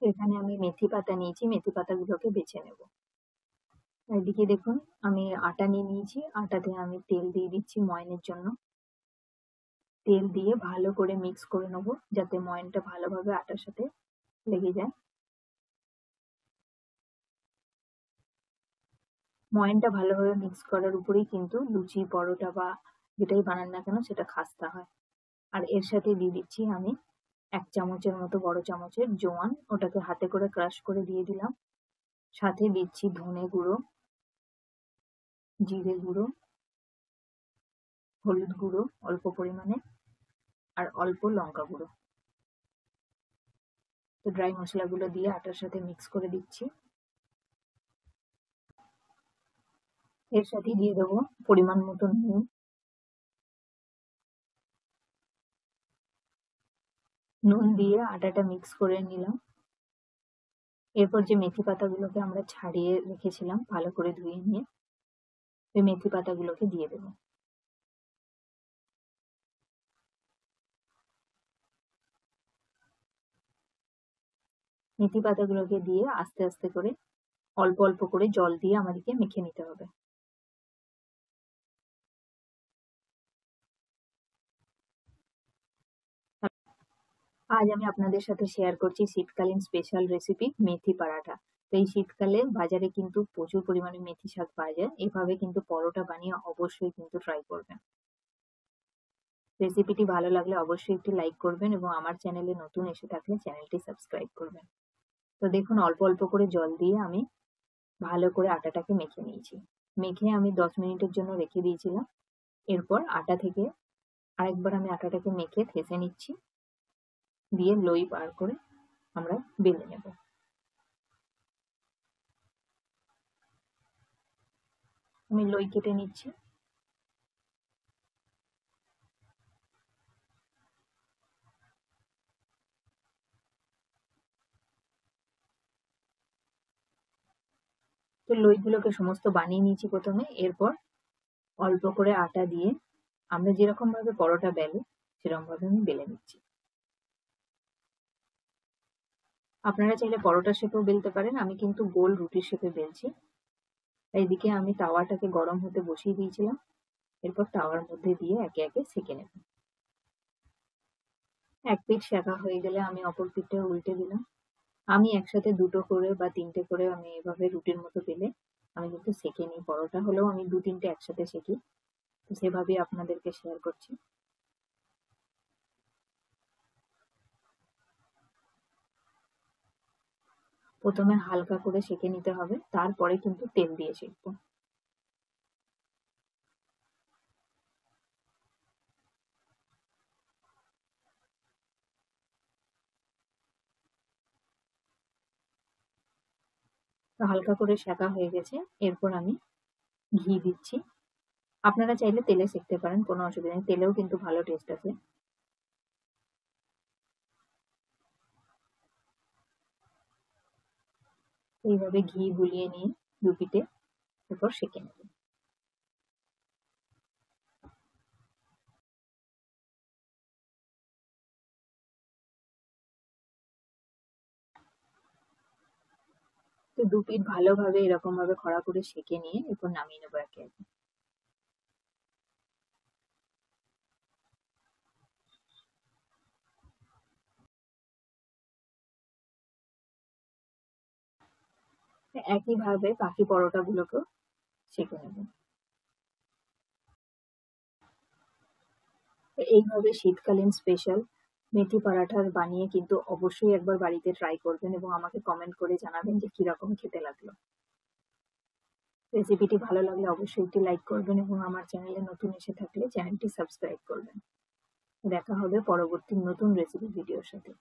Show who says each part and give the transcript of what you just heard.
Speaker 1: এখানে আমি মেথি পাতা নিয়েছি, মেথি পাতাগুলোকে বেছে নেব। এদিকে দেখুন আমি আটা নিয়ে নিয়েছি, আটাতে আমি তেল দিয়ে দিচ্ছি ময়নের জন্য। তেল দিয়ে ভালো করে মিক্স করে নেবো যাতে ময়নটা ভালোভাবে আটার সাথে লেগে যায়। ময়নটা ভালোভাবে মিক্স করার উপরেই কিন্তু লুচি, পরোটা বা যেটাই বানান না কেন সেটা খাস্তা হয়। আর এর সাথে দিয়ে দিচ্ছি আমি 1 চামচের মতো বড় চামচের জোয়ান, ওটাকে হাতে করে ক্রাশ করে দিয়ে দিলাম। সাথে দিচ্ছি ধনে গুঁড়ো, জিরে গুঁড়ো, হলুদ গুঁড়ো অল্প পরিমাণে, আর অল্প লঙ্কা গুঁড়ো। তো ড্রাই মশলাগুলো দিয়ে আটার সাথে মিক্স করে দিচ্ছি। এর সাথে দিয়ে দেবো পরিমাণ মতো নুন। নুন দিয়ে আটাটা মিক্স করে নিলাম। এরপর যে মেথি পাতাগুলোকে আমরা ছাড়িয়ে রেখেছিলাম ভালো করে ধুয়ে নিয়ে, ওই মেথি পাতাগুলোকে দিয়ে দেবো। মেথি পাতাগুলোকে দিয়ে আস্তে আস্তে করে অল্প অল্প করে জল দিয়ে আমাদেরকে মেখে নিতে হবে। আজ আমি আপনাদের সাথে শেয়ার করছি শীতকালীন স্পেশাল রেসিপি মেথি পরাঠা। তো এই শীতকালে বাজারে কিন্তু প্রচুর পরিমাণে মেথি শাক পাওয়া যায়, এভাবে কিন্তু পরোটা বানিয়ে অবশ্যই কিন্তু ট্রাই করবেন। রেসিপিটি ভালো লাগলে অবশ্যই একটি লাইক করবেন এবং আমার চ্যানেলে নতুন এসে থাকলে চ্যানেলটি সাবস্ক্রাইব করবেন। তো দেখুন অল্প অল্প করে জল দিয়ে আমি ভালো করে আটাটাকে মেখে নিয়েছি। মেখে আমি 10 মিনিটের জন্য রেখে দিয়েছিলাম। এরপর আটা থেকে আরেকবার আমি আটাটাকে মেখে থেসে নিচ্ছি, দিয়ে লই বার করে আমরা বেলে নেব। আমি লই কেটে নিচ্ছি। তো লইগুলোকে সমস্ত বানিয়ে নিয়েছি প্রথমে। এরপর অল্প করে আটা দিয়ে আমরা যেরকম ভাবে পরোটা বেলি সেরকম ভাবে আমি বেলে নিচ্ছি। আপনারা চাইলে পরোটা শেপেও বেলতে পারেন, আমি কিন্তু গোল রুটির শেপে বেলছি। এইদিকে আমি তাওয়াটাকে গরম হতে বসিয়ে দিয়েছিলাম। এরপর তাওয়ার মধ্যে দিয়ে একে একে সেঁকে নেব। এক পিঠ সেঁকা হয়ে গেলে আমি অপর পিঠটা উল্টে দিলাম। আমি একসাথে 2টো করে বা 3টে করে আমি এভাবে রুটির মতো বেলে আমি কিন্তু সেঁকে নিই। পরোটা হলেও আমি 2-3টে একসাথে সেঁকি। তো সেভাবেই আপনাদেরকে শেয়ার করছি। প্রথমে হালকা করে সেঁকে নিতে হবে, তারপরে কিন্তু তেল দিয়ে সেঁকবো। তো হালকা করে সেঁকা হয়ে গেছে। এরপর আমি ঘি দিচ্ছি। আপনারা চাইলে তেলে সেঁকতে পারেন, কোনো অসুবিধা নেই, তেলেও কিন্তু ভালো টেস্ট আছে। এইভাবে ঘি বুলিয়ে নিয়ে 2 পিঠে এরপর সেঁকে নেব। তো 2 পিঠ ভালোভাবে এরকম ভাবে খড়া করে সেঁকে নিয়ে এরপর নামিয়ে নেবো একে একে। একইভাবে বাকি পরোটাগুলোকেও সেঁকে নেব। এইভাবে শীতকালীন স্পেশাল মেথি পরাঠা বানিয়ে কিন্তু অবশ্যই একবার বাড়িতে ট্রাই করবেন এবং আমাকে কমেন্ট করে জানাবেন যে কিরকম খেতে লাগলো। রেসিপিটি ভালো লাগলে অবশ্যই একটি লাইক করবেন এবং আমার চ্যানেলে নতুন এসে থাকলে চ্যানেলটি সাবস্ক্রাইব করবেন। দেখা হবে পরবর্তী নতুন রেসিপি ভিডিওর সাথে।